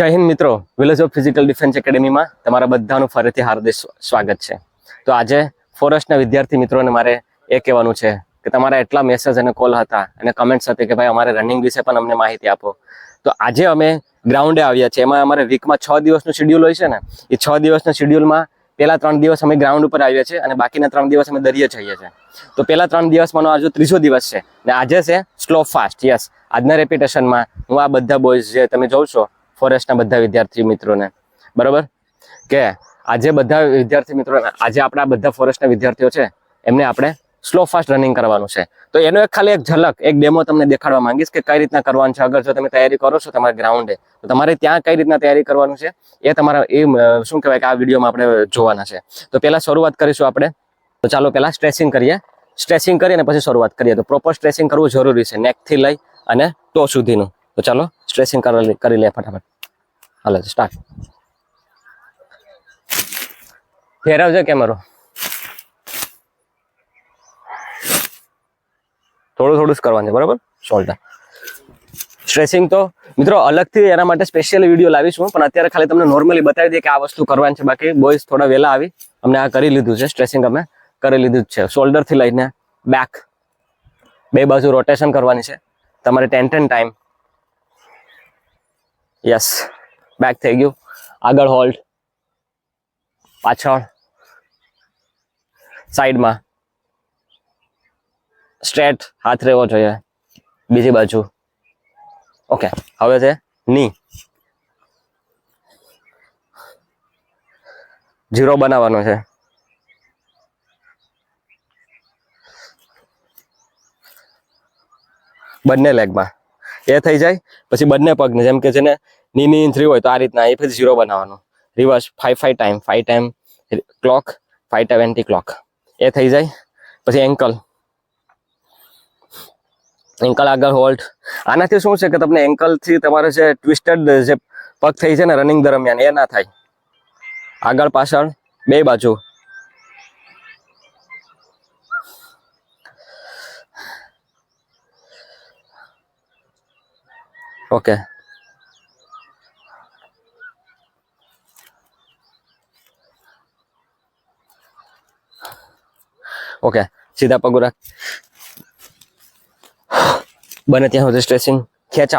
જય હિન્દ મિત્રો, village of physical defence એકેડેમીમાં તમારા બધાનું ફરીથી હાર્દિક સ્વાગત છે. તો આજે ફોરેસ્ટના વિદ્યાર્થી મિત્રોને મારે એ કહેવાનું છે કે તમારા એટલા મેસેજ અને કોલ હતા અને કમેન્ટ્સ હતી કે ભાઈ અમારે રનિંગ વિશે પણ અમને માહિતી આપો. તો આજે અમે ગ્રાઉન્ડે આવ્યા છે. એમાં અમારે વીકમાં 6 દિવસનું શેડ્યુલ હોય છે ને, એ 6 દિવસના શેડ્યુલમાં પહેલા 3 દિવસ અમે ગ્રાઉન્ડ ઉપર આવ્યા છે અને બાકીના 3 દિવસ અમે દરિયે જઈએ છીએ. તો પહેલા 3 દિવસમાંનો આજે ત્રીજો દિવસ છે ને આજે છે સ્લો ફાસ્ટ. યસ, આજના રેપિટેશનમાં હું આ બધા બોયઝ જે તમે જોઉં છો ફોરેસ્ટના બધા વિદ્યાર્થી મિત્રોને, બરાબર, કે આજે બધા વિદ્યાર્થી મિત્રોને આજે આપણા બધા ફોરેસ્ટના વિદ્યાર્થીઓ છે એમને આપણે સ્લો ફાસ્ટ રનિંગ કરવાનું છે. તો એનો ખાલી એક ઝલક, એક ડેમો તમને દેખાડવા માંગીશ કે કઈ રીતના કરવાનું છે. અગર જો તમે તૈયારી કરો છો તમારા ગ્રાઉન્ડે, તો તમારે ત્યાં કઈ રીતના તૈયારી કરવાનું છે એ તમારા શું કહેવાય કે આ વિડીયોમાં આપણે જોવાના છે. તો પહેલા શરૂઆત કરીશું આપણે. તો ચાલો પહેલા સ્ટ્રેચિંગ કરીએ. સ્ટ્રેચિંગ કરીને પછી શરૂઆત કરીએ. તો પ્રોપર સ્ટ્રેચિંગ કરવું જરૂરી છે, નેકથી લઈ અને ટો સુધીનું. તો ચાલો સ્ટ્રેચિંગ કરી લે ફટાફટ. હાલો સ્ટાર્ટ. ફેરવજો કેમેરો. થોડું થોડું જ કરવાનું છે, બરાબર. શોલ્ડર સ્ટ્રેચિંગ તો મિત્રો અલગથી એના માટે સ્પેશિયલ વિડીયો લાવીશું, પણ અત્યારે ખાલી તમને નોર્મલી બતાવી દઈએ કે આ વસ્તુ કરવાની છે. બાકી બોયઝ થોડા વહેલા આવી અમને આ કરી લીધું છે. સ્ટ્રેચિંગ અમે કરી લીધું જ છે. શોલ્ડરથી લઈને બેક બે બાજુ રોટેશન કરવાની છે તમારે 10 ટાઈમ. યસ, બેક થઈ ગયું. આગળ હોલ્ડ, પાછળ, સાઈડમાં, સ્ટ્રેટ હાથ રહેવો જોઈએ, બીજી બાજુ. ઓકે, હવે છે ની. 0 બનાવવાનો છે. બંને લેગમાં એ થઈ જાય પછી બંને પગને, જેમ કે જેને ની 3 હોય તો આ રીતના એ પછી 0 બનાવવાનું. Reverse 5 time, 5 time clock, 5 time anti clock. એ થઈ જાય પછી એન્કલ. એન્કલ આગળ હોલ્ડ. આનાથી શું છે કે તમને એન્કલથી તમારે જે ટ્વિસ્ટેડ જે પગ થઈ છે ને રનિંગ દરમિયાન એ ના થાય. આગળ પાછળ બે બાજુ. ઓકે, ઓકે, સીધા પગ રાખ. બને ત્યાં સુધી સ્ટ્રેચિંગ, ખેંચ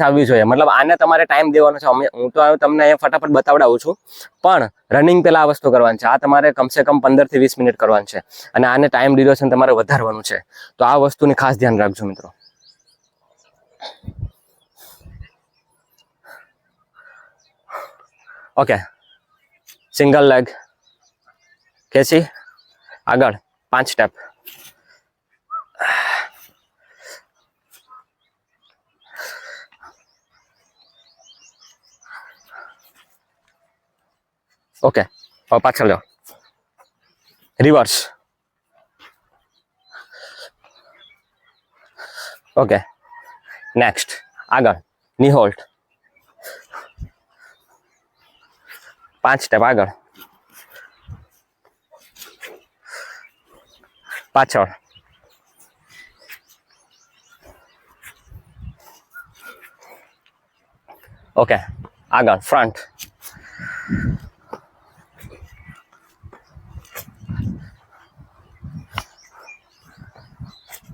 આવવી જોઈએ. મતલબ આને તમારે ટાઈમ દેવાનો છે. હું તો તમને અહીંયા ફટાફટ બતાવડાવું છું, પણ રનિંગ પહેલા આ વસ્તુ કરવાની છે. આ તમારે કમસે કમ 15 થી 20 મિનિટ કરવાનું છે અને આને ટાઈમ ડ્યુરેશન તમારે વધારવાનું છે. તો આ વસ્તુની ખાસ ધ્યાન રાખજો મિત્રો. ઓકે, સિંગલ લેગ ખેંચી આગળ 5 સ્ટેપ. ઓકે, હવે પાછળ જાઓ. રિવર્સ. ઓકે, નેક્સ્ટ આગળ ની હોલ્ડ. 5 સ્ટેપ આગળ, પાછળ, ઓકે, આગળ ફ્રન્ટ,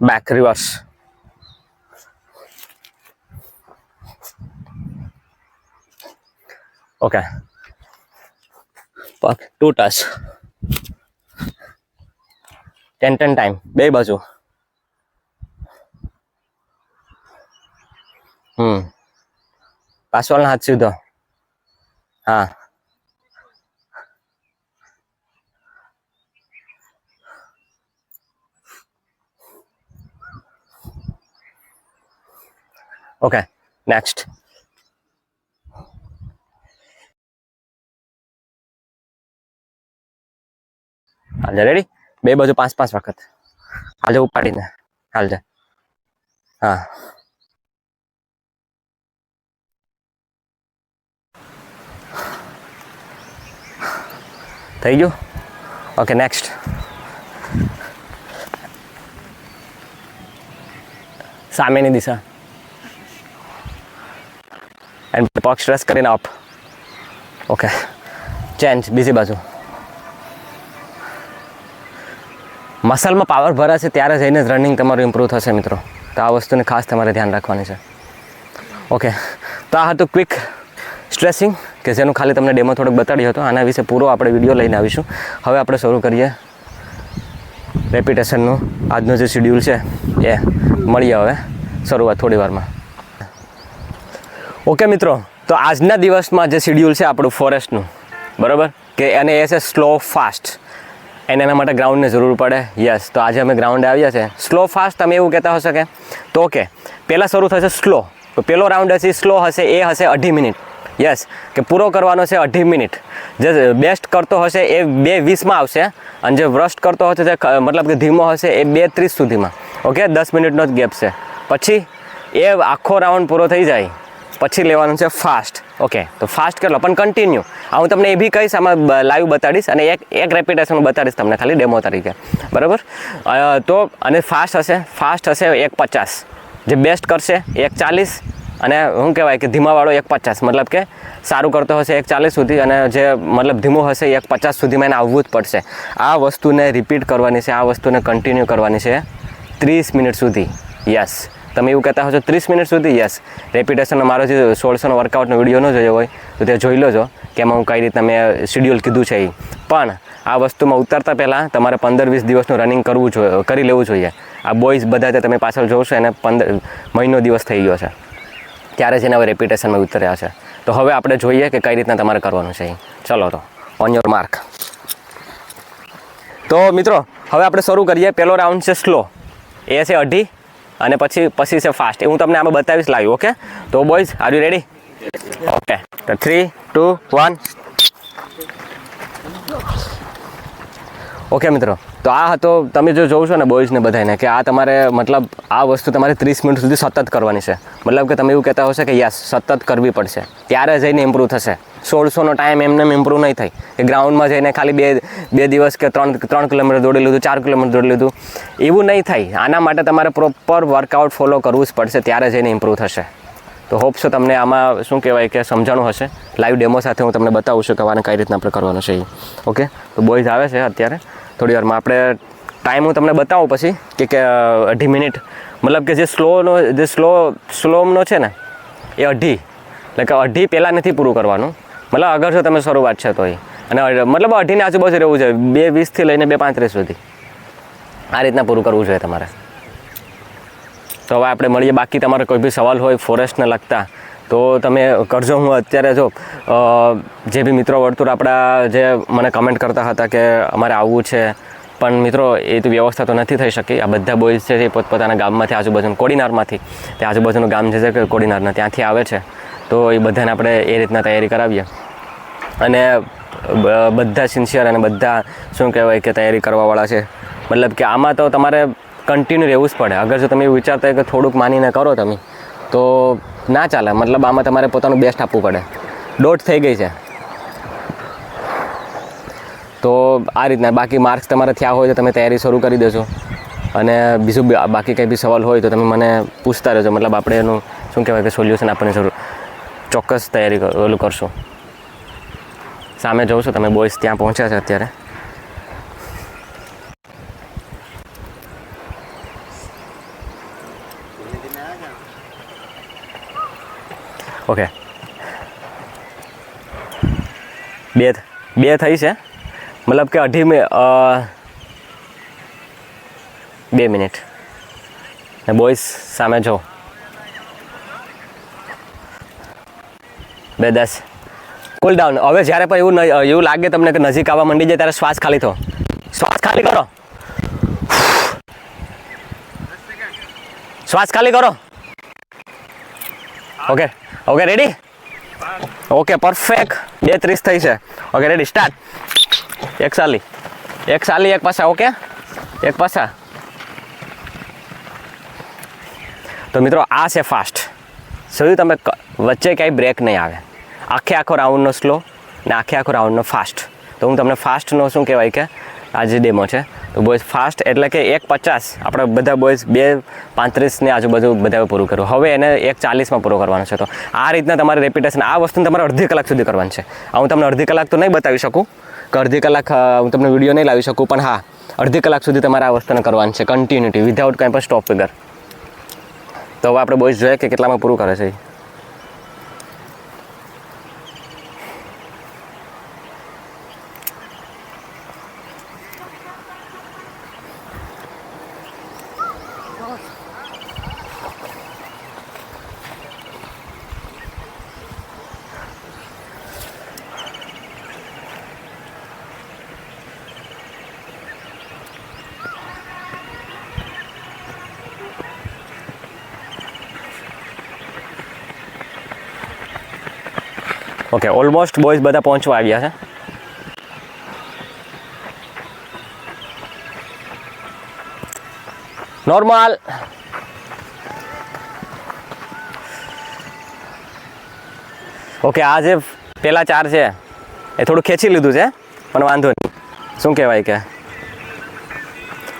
બેક, રિવર્સ, ઓકે, પગ 2 ટચ, 10 ટાઈમ બે બાજુ. પાછળનો હાથ સીધો. હા, ઓકે, નેક્સ્ટ. હાલજા, રેડી? બે બાજુ 5-5 વખત હાલજા, ઉપાડીને હાલજા. હા, થઈ ગયું. Okay, next. સામેની દિશા. એન્ડ પગ સ્ટ્રેસ કરીને અપ. ઓકે, ચેન્જ બીજી બાજુ. મસલમાં પાવર ભરાશે ત્યારે જઈને જ રનિંગ તમારું ઇમ્પ્રૂવ થશે મિત્રો. તો આ વસ્તુને ખાસ તમારે ધ્યાન રાખવાની છે. ઓકે, તો આ હતું ક્વિક સ્ટ્રેસિંગ કે જેનું ખાલી તમને ડેમો થોડોક બતાડ્યો હતો. આના વિશે પૂરો આપણે વિડીયો લઈને આવીશું. હવે આપણે શરૂ કરીએ રેપિટેશનનું. આજનો જે શેડ્યુલ છે એ મળીએ હવે શરૂઆત થોડી વારમાં. ઓકે મિત્રો, તો આજના દિવસમાં જે શેડ્યુલ છે આપણું ફોરેસ્ટનું, બરાબર, કે અને એ છે સ્લો ફાસ્ટ. એના માટે ગ્રાઉન્ડની જરૂર પડે. યસ, તો આજે અમે ગ્રાઉન્ડે આવ્યા છે. સ્લો ફાસ્ટ તમે એવું કહેતા હશો કે તો ઓકે, પહેલાં શરૂ થશે સ્લો. તો પહેલો રાઉન્ડ હશે સ્લો હશે, એ હશે 2.5 મિનિટ. યસ, કે પૂરો કરવાનો છે 2.5 મિનિટ. જે બેસ્ટ કરતો હશે એ 2:20માં આવશે, અને જે વર્સ્ટ કરતો હશે તે મતલબ કે ધીમો હશે એ 2:30 સુધીમાં. ઓકે, 10 મિનિટનો જ ગેપ છે. પછી એ આખો રાઉન્ડ પૂરો થઈ જાય પછી લેવાનું છે ફાસ્ટ. ઓકે, તો ફાસ્ટ કેટલો પણ કન્ટિન્યુ. આ હું તમને એ બી કહીશ, આમાં લાઈવ બતાડીશ, અને એક રેપિટેશન બતાડીશ તમને ખાલી ડેમો તરીકે, બરાબર. તો અને ફાસ્ટ હશે 1:50. જે બેસ્ટ કરશે 1:40, અને શું કહેવાય કે ધીમાવાળો 1:50, મતલબ કે સારું કરતો હશે 1:40 સુધી, અને જે મતલબ ધીમો હશે 1:50 સુધીમાં એને આવવું જ પડશે. આ વસ્તુને રિપીટ કરવાની છે, આ વસ્તુને કન્ટિન્યુ કરવાની છે 30 મિનિટ સુધી. યસ, તમે એવું કહેતા હશો 30 મિનિટ સુધી. યસ, રેપિટેશનનો મારો જે 1600નો વર્કઆઉટનો વિડીયો ન જોયો હોય તો તે જોઈ લેજો કે એમાં હું કઈ રીતના મેં શેડ્યુલ કીધું છે એ. પણ આ વસ્તુમાં ઉતરતા પહેલાં તમારે 15-20 દિવસનું રનિંગ કરી લેવું જોઈએ. આ બોયઝ બધા તે તમે પાછળ જોશો એને 15 મહિનો દિવસ થઈ ગયો છે, ત્યારે જ એને હવે રેપિટેશનમાં ઉતર્યા છે. તો હવે આપણે જોઈએ કે કઈ રીતના તમારે કરવાનું છે. ચલો, તો ઓન યોર માર્ક. તો મિત્રો હવે આપણે શરૂ કરીએ. પહેલો રાઉન્ડ છે સ્લો, એ છે 2.5, અને પછી છે ફાસ્ટ. એ હું તમને આમાં બતાવીશ લાવ્યું. ઓકે, તો boys are you ready? Okay, તો 3, 2, 1. ઓકે મિત્રો, તો આ હતો, તમે જો જોવ છો ને બોયઝને બધાને, કે આ તમારે મતલબ આ વસ્તુ તમારે 30 મિનિટ સુધી સતત કરવાની છે. મતલબ કે તમે એવું કહેતા હશો કે યસ, સતત કરવી પડશે ત્યારે જઈને ઇમ્પ્રૂવ થશે. 1600નો ટાઈમ એમને ઇમ્પ્રૂવ નહીં થાય કે ગ્રાઉન્ડમાં જઈને ખાલી બે દિવસ કે 3 કિલોમીટર દોડી લીધું, 4 કિલોમીટર દોડી લીધું, એવું નહીં થાય. આના માટે તમારે પ્રોપર વર્કઆઉટ ફોલો કરવું જ પડશે, ત્યારે જઈને ઇમ્પ્રૂવ થશે. તો હોપ છો તમને આમાં શું કહેવાય કે સમજાણું હશે. લાઈવ ડેમો સાથે હું તમને બતાવું છું કે આને કઈ રીતના આપણે કરવાનું છે. ઓકે, તો બોયઝ આવે છે અત્યારે થોડી વારમાં. આપણે ટાઈમ હું તમને બતાવું પછી કે 2.5 મિનિટ, મતલબ કે જે સ્લોનો છે ને એ 2.5, એટલે કે 2.5 પહેલાં નથી પૂરું કરવાનું. મતલબ અગર જો તમે શરૂઆત છે તો અને મતલબ 2.5ની આજુબાજુ રહેવું છે, 2:20 લઈને 2:35 સુધી આ રીતના પૂરું કરવું જોઈએ તમારે. તો હવે આપણે મળીએ. બાકી તમારે કોઈ બી સવાલ હોય ફોરેસ્ટને લગતા તો તમે કરજો. હું અત્યારે જો જે બી મિત્રો વર્તુળ આપણા જે મને કમેન્ટ કરતા હતા કે અમારે આવવું છે, પણ મિત્રો એ તો વ્યવસ્થા તો નથી થઈ શકી. આ બધા બોયઝ છે એ પોતપોતાના ગામમાંથી, આજુબાજુનું કોડીનારમાંથી, તે આજુબાજુનું ગામ છે કે કોડીનારના, ત્યાંથી આવે છે. તો એ બધાને આપણે એ રીતના તૈયારી કરાવીએ, અને બધા સિન્સિયર અને બધા શું કહેવાય કે તૈયારી કરવાવાળા છે. મતલબ કે આમાં તો તમારે કન્ટિન્યુ રહેવું જ પડે. અગર જો તમે એવું વિચારતા હોય કે થોડુંક માનીને કરો તમે તો ના ચાલે. મતલબ આમાં તમારે પોતાનું બેસ્ટ આપવું પડે. દોઢ થઈ ગઈ છે તો આ રીતના. બાકી માર્ક્સ તમારે થયા હોય તો તમે તૈયારી શરૂ કરી દેજો, અને બીજું બાકી કંઈ બી સવાલ હોય તો તમે મને પૂછતા રહેજો. મતલબ આપણે એનું શું કહેવાય કે સોલ્યુશન આપવાની જરૂર, ચોક્કસ તૈયારી ઓલું કરશું. સામે જોઉં છું તમે બોયઝ ત્યાં પહોંચ્યા છે અત્યારે. ઓકે, બે થઈ છે, મતલબ કે 2 મિનિટ. ને બોયઝ સામે જો 2:10. કુલ ડાઉન. હવે જ્યારે પણ એવું લાગે તમને કે નજીક આવવા માંડી જાય ત્યારે શ્વાસ ખાલી થો, શ્વાસ ખાલી કરો, શ્વાસ ખાલી કરો. Okay, ready? Okay, perfect. 2:30 થઈ છે. Okay, ready, start. એક સાલી, એક પાછા. ઓકે, એક પાછા. તો મિત્રો આ છે ફાસ્ટ. જોયું તમે, વચ્ચે ક્યાંય બ્રેક નહીં આવે. આખો રાઉન્ડનો સ્લો ને આખો રાઉન્ડનો ફાસ્ટ. તો હું તમને ફાસ્ટનો શું કહેવાય કે આ જે ડેમો છે. તો બોયઝ ફાસ્ટ એટલે કે 1:50 આપણે બધા બોયઝ 2:35 આજુબાજુ બધા પૂરું કર્યું. હવે એને 1:40 પૂરો કરવાનો છે. તો આ રીતના તમારે રેપિટેશન આ વસ્તુને તમારે અડધી કલાક સુધી કરવાની છે. હું તમને અડધી કલાક તો નહીં બતાવી શકું કે અડધી કલાક હું તમને વિડીયો નહીં લાવી શકું, પણ હા અડધી કલાક સુધી તમારે આ વસ્તુને કરવાની છે કન્ટિન્યુટી વિધાઉટ કંઈ પણ સ્ટોપ વગર. તો હવે આપણે બોયઝ જોઈએ કે કેટલામાં પૂરું કરે છે. ઓકે, ઓલમોસ્ટ બોયઝ બધા પહોંચવા આવ્યા છે. નોર્મલ. ઓકે, આ જે પેલા 4 છે એ થોડું ખેંચી લીધું છે, પણ વાંધો નહીં. શું કહેવાય કે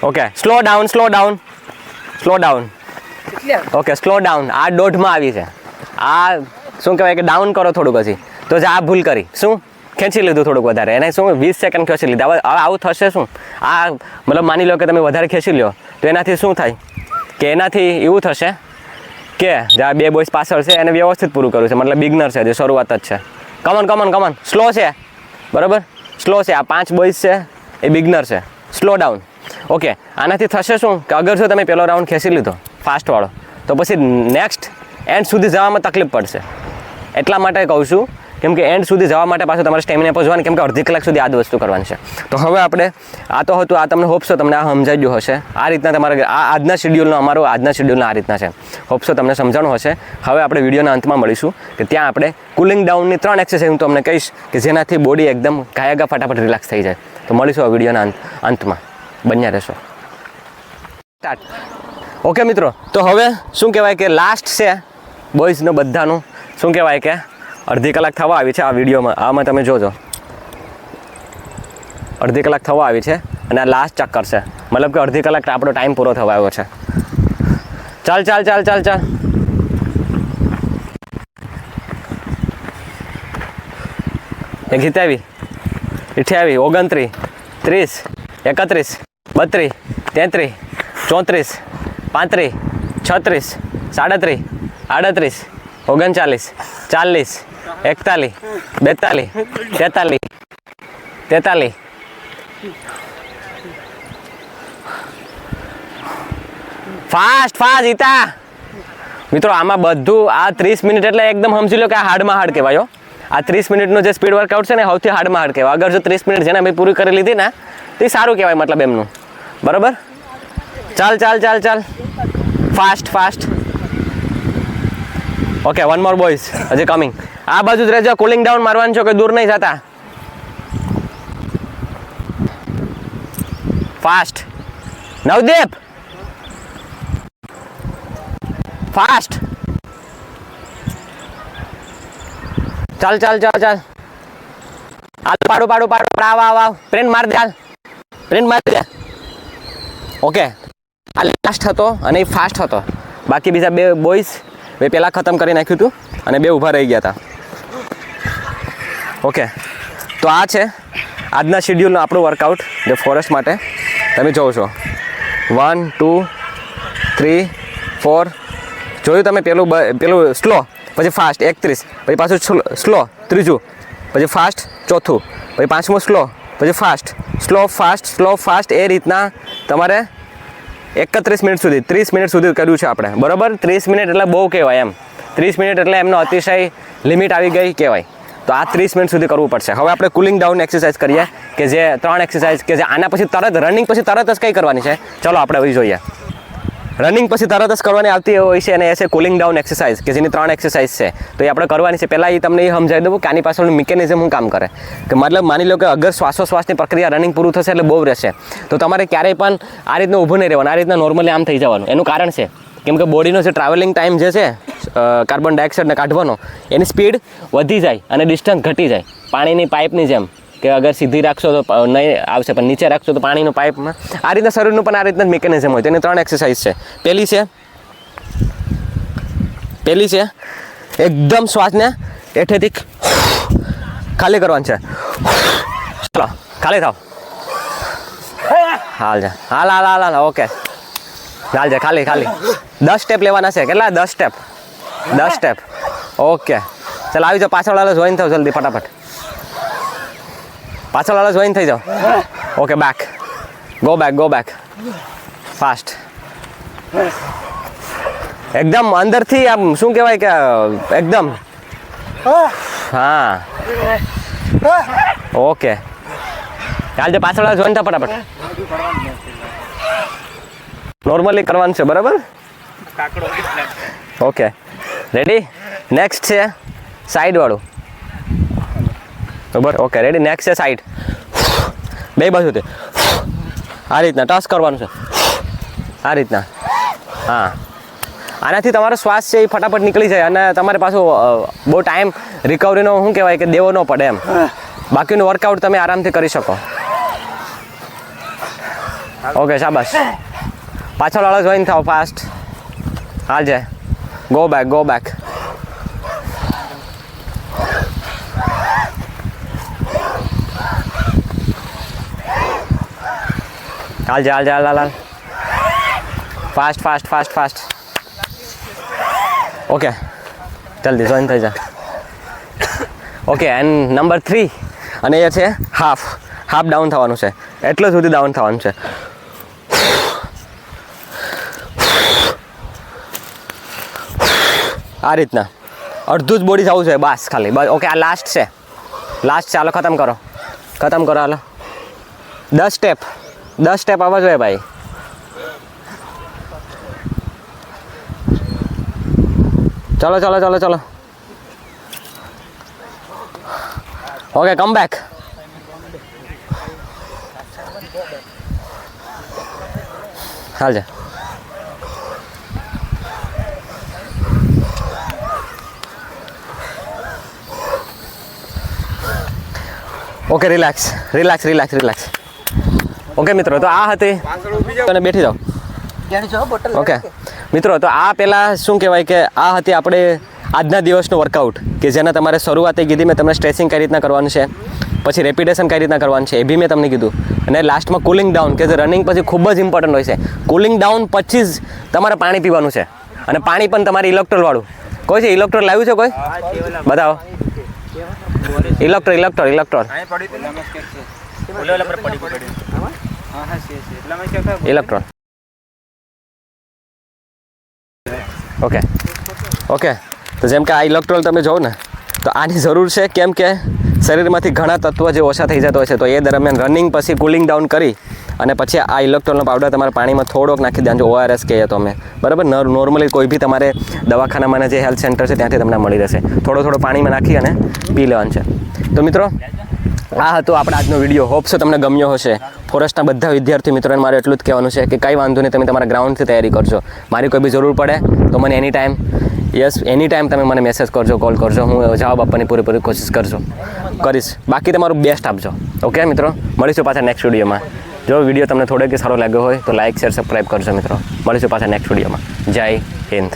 okay slow down slow down slow down. Okay slow down. આ 1.5માં આવી છે. આ શું કહેવાય કે ડાઉન કરો થોડુંક. પછી તો જે આ ભૂલ કરી શું ખેંચી લીધું થોડુંક વધારે, એને શું 20 સેકન્ડ ખેંચી લીધા. હવે આવું થશે શું, આ મતલબ માની લો કે તમે વધારે ખેંચી લો તો એનાથી શું થાય કે એનાથી એવું થશે કે જે આ 2 બોયઝ પાછળ છે એને વ્યવસ્થિત પૂરું કરવું છે, મતલબ બિગનર છે, જે શરૂઆત જ છે. Come on come on come on. સ્લો છે બરાબર, સ્લો છે. આ 5 બોયઝ છે એ બિગનર છે. Slow down. ઓકે, આનાથી થશે શું કે અગર જો તમે પહેલો રાઉન્ડ ખેંચી લીધો ફાસ્ટવાળો તો પછી નેક્સ્ટ એન્ડ સુધી જવામાં તકલીફ પડશે. એટલા માટે કહું છું કેમ કે એન્ડ સુધી જવા માટે પાછું તમારે સ્ટેમિના પર જોવાની, કેમ કે અડધી કલાક સુધી આ જ વસ્તુ કરવાની છે. તો હવે આપણે આ તો હતું, આ તમને હોપસો તમને આ સમજાઈ ગયું હશે. આ રીતના તમારે આજના શેડ્યુલનો અમારો આજના શેડ્યુલનો આ રીતના છે. હોપસો તમને સમજાણું હશે. હવે આપણે વિડીયોના અંતમાં મળીશું કે ત્યાં આપણે કુલિંગ ડાઉનની 3 એક્સરસાઇઝ હું તમને કહીશ કે જેનાથી બોડી એકદમ ગાયાગા ફટાફટ રિલેક્સ થઈ જાય. તો મળીશું આ વિડીયોના અંતમાં. બન્યા રહેશો. સ્ટાર્ટ. ઓકે મિત્રો, તો હવે શું કહેવાય કે લાસ્ટ છે બોયઝનું બધાનું શું કહેવાય કે અડધી કલાક થવા આવી છે. આ વિડીયોમાં આમાં તમે જોજો અડધી કલાક થવા આવી છે અને આ લાસ્ટ ચક્કર છે, મતલબ કે અડધી કલાક આપણો ટાઈમ પૂરો થવા આવ્યો છે. ચાલ ચાલ ચાલ ચાલ ચાલ. એક 27 28 29 30 31 32 33 34 35 36 37 38 39 40 41 42 43 43. ફાસ્ટ ફાસ્ટ ઈતા મિત્રો. આમાં બધું આ 30 મિનિટ એટલે એકદમ સમજી લો કે આ હાર્ડમાં હાર્ડ કહેવાય. આ 30 મિનિટનો જે સ્પીડ વર્કઆઉટ છે ને સૌથી હાર્ડમાં હાર્ડ કહેવાય. અગર જો 30 મિનિટ જેને ભાઈ પૂરી કરી લીધી ને તો એ સારું કહેવાય, મતલબ એમનું. બરાબર. ચાલ ચાલ ચાલ ચાલ. Fast fast. Okay, one more boys હજી કમિંગ. આ બાજુ જ રહેજો. કુલિંગ ડાઉન મારવાનું છો કે દૂર નહીં જતા. ફાસ્ટ. નવદીપ ફાસ્ટ. ચાલ ચાલ ચાલ ચાલ. હાલ પાડું પાડું પાડું. આવ આવ આવ. પ્રિન્ટ માર દે. હાલ પ્રિન્ટ માર દે. ઓકે, આ લાસ્ટ હતો અને એ ફાસ્ટ હતો. બાકી બીજા 2 બોયઝ પહેલાં ખતમ કરી નાખ્યું હતું અને 2 ઊભા રહી ગયા હતા. ઓકે, તો આ છે આજના શેડ્યુલનું આપણું વર્કઆઉટ જે ફોરેસ્ટ માટે. તમે જોવો છો 1 2 3 4 જોયું તમે. પેલું સ્લો, પછી ફાસ્ટ 31, પછી પાછું સ્લો ત્રીજું, પછી ફાસ્ટ ચોથું, પછી 5મું સ્લો, પછી fast slow fast slow fast. એ રીતના તમારે 31 મિનિટ સુધી 30 મિનિટ સુધી કર્યું છે આપણે. બરાબર. 30 મિનિટ એટલે બહુ કહેવાય એમ. 30 મિનિટ એટલે એમનો અતિશય લિમિટ આવી ગઈ કહેવાય. તો આ 30 મિનિટ સુધી કરવું પડશે. હવે આપણે કુલિંગ ડાઉન એક્સરસાઇઝ કરીએ કે જે 3 એક્સરસાઇઝ કે જે આના પછી તરત રનિંગ પછી તરત જ કંઈ કરવાની છે. ચલો આપણે હવે જોઈએ. રનિંગ પછી તરત જ કરવાની આવતી હોય છે અને એ છે કુલિંગ ડાઉન એક્સરસાઇઝ કે જેની 3 એક્સરસાઇઝ છે. તો એ આપણે કરવાની છે. પહેલાં એ તમને એ સમજાવી દઉં કે આની પાછળનું મિકેનિઝમ શું કામ કરે. કે મતલબ માની લો કે અગર શ્વાસોશ્વાસની પ્રક્રિયા રનિંગ પૂરું થશે એટલે બહુ રહેશે, તો તમારે ક્યારેય પણ આ રીતનું ઊભું નહીં રહેવાનું. આ રીતના નોર્મલી આમ થઈ જવાનું. એનું કારણ છે કેમ કે બોડીનો જે ટ્રાવેલિંગ ટાઈમ જે છે કાર્બન ડાયોક્સાઇડને કાઢવાનો એની સ્પીડ વધી જાય અને ડિસ્ટન્સ ઘટી જાય. પાણીની પાઇપની જેમ કે અગર સીધી રાખશો તો નહીં આવશે, પણ નીચે રાખશો તો પાણીનો પાઇપમાં આ રીતના શરીરનું પણ આ રીતના જ મિકેનિઝમ હોય. તેની 3 એક્સરસાઇઝ છે. પહેલી છે એકદમ શ્વાસને હેઠેથી ખાલી કરવાનું છે. ચલો ખાલી થાવ. હાલ જા, હાલ હાલ હાલ હાલ. ઓકે હાલ જા, ખાલી ખાલી 10 સ્ટેપ લેવાના છે. કેટલા? 10 સ્ટેપ. 10 સ્ટેપ. ઓકે ચાલ આવી જાઓ. પાછળ વાળા જોઈન થાવ જલ્દી ફટાફટ. પાછળ વાળા જોઈન થઈ જાઓ. Okay back, go back fast. એકદમ અંદરથી આમ શું કહેવાય કે એકદમ હા. ઓકે ચાલ જે પાછળ વાળા જોઈન થાવ ફટાફટ. નોર્મલી કરવાનું છે બરાબર. Okay ready. નેક્સ્ટ છે સાઈડ વાળું બરાબર. Okay ready. નેક્સ્ટ છે સાઈડ. બે બાજુથી આ રીતના ટચ કરવાનું છે. આ રીતના હા. આનાથી તમારો શ્વાસ છે એ ફટાફટ નીકળી જાય અને તમારે પાછું બહુ ટાઈમ રિકવરીનો શું કહેવાય કે દેવો ન પડે એમ. બાકીનું વર્કઆઉટ તમે આરામથી કરી શકો. ઓકે શાબાશ. પાછળ વાળા જોઈન થાવ ફાસ્ટ. હાલ જાય. Go back. હાલ ફાસ્ટ. ઓકે જલ્દી જોઈન થઈ જા. ઓકે એન્ડ નંબર 3 અને એ છે હાફ ડાઉન થવાનું છે. એટલું સુધી ડાઉન થવાનું છે. આ રીતના અડધું જ બોડી થવું છે બસ ખાલી. બસ ઓકે આ લાસ્ટ છે. હાલો ખતમ કરો હાલો. 10 સ્ટેપ આવવા જોઈએ ભાઈ. ચલો ઓકે કમ બેક. હાલ જા. Okay relax. ઓકે મિત્રો તો આ હતી અને બેઠી જાઓ. ઓકે મિત્રો તો આ પહેલાં શું કહેવાય કે આ હતી આપણે આજના દિવસનું વર્કઆઉટ કે જેના તમારે શરૂઆતે કીધી મેં તમને સ્ટ્રેચિંગ કઈ રીતના કરવાનું છે, પછી રેપિટેશન કઈ રીતના કરવાનું છે એ બી મેં તમને કીધું, અને લાસ્ટમાં કુલિંગ ડાઉન કે જે રનિંગ પછી ખૂબ જ ઇમ્પોર્ટન્ટ હોય છે. કુલિંગ ડાઉન પછી જ તમારે પાણી પીવાનું છે, અને પાણી પણ તમારે ઇલેક્ટ્રોલવાળું. કોઈ છે ઇલેક્ટ્રોલ લાવ્યું છે કોઈ? બતાવો. ઇલેક્ટ્રોલ ઓકે તો જેમ કે આ ઇલેક્ટ્રોલ તમે જોવો ને તો આની જરૂર છે, કેમ કે શરીરમાંથી ઘણા તત્વો જે ઓછા થઈ જતા હોય છે, તો એ દરમિયાન રનિંગ પછી કુલિંગ ડાઉન કરી અને પછી આ ઇલેક્ટ્રોલનો પાવડર તમારે પાણીમાં થોડોક નાખી દેવાનો. ORS કહીએ તો અમે બરાબર. નોર્મલી કોઈ બી તમારે દવાખાનામાં જે હેલ્થ સેન્ટર છે ત્યાંથી તમને મળી રહેશે. થોડો પાણીમાં નાખી અને પી લેવાનું છે. તો મિત્રો આ હતો આપણો આજનો વિડીયો. હોપ છે તમને ગમ્યો હશે. ફોરેસ્ટના બધા વિદ્યાર્થી મિત્રોને મારે એટલું જ કહેવાનું છે કે કંઈ વાંધો નહીં, તમે તમારા ગ્રાઉન્ડથી તૈયારી કરજો. મારી કોઈ બી જરૂર પડે તો મને એની ટાઈમ તમે મને મેસેજ કરજો, કોલ કરજો. હું જવાબ આપવાની પૂરેપૂરી કોશિશ કરીશ. બાકી તમારું બેસ્ટ આપજો. ઓકે મિત્રો, મળીશું પાછા નેક્સ્ટ વિડીયોમાં. જો વિડીયો તમને થોડોક સારો લાગ્યો હોય તો લાઇક, શેર, સબસ્ક્રાઈબ કરજો મિત્રો. મળીશું પાછા નેક્સ્ટ વિડીયોમાં. જય હિન્દ.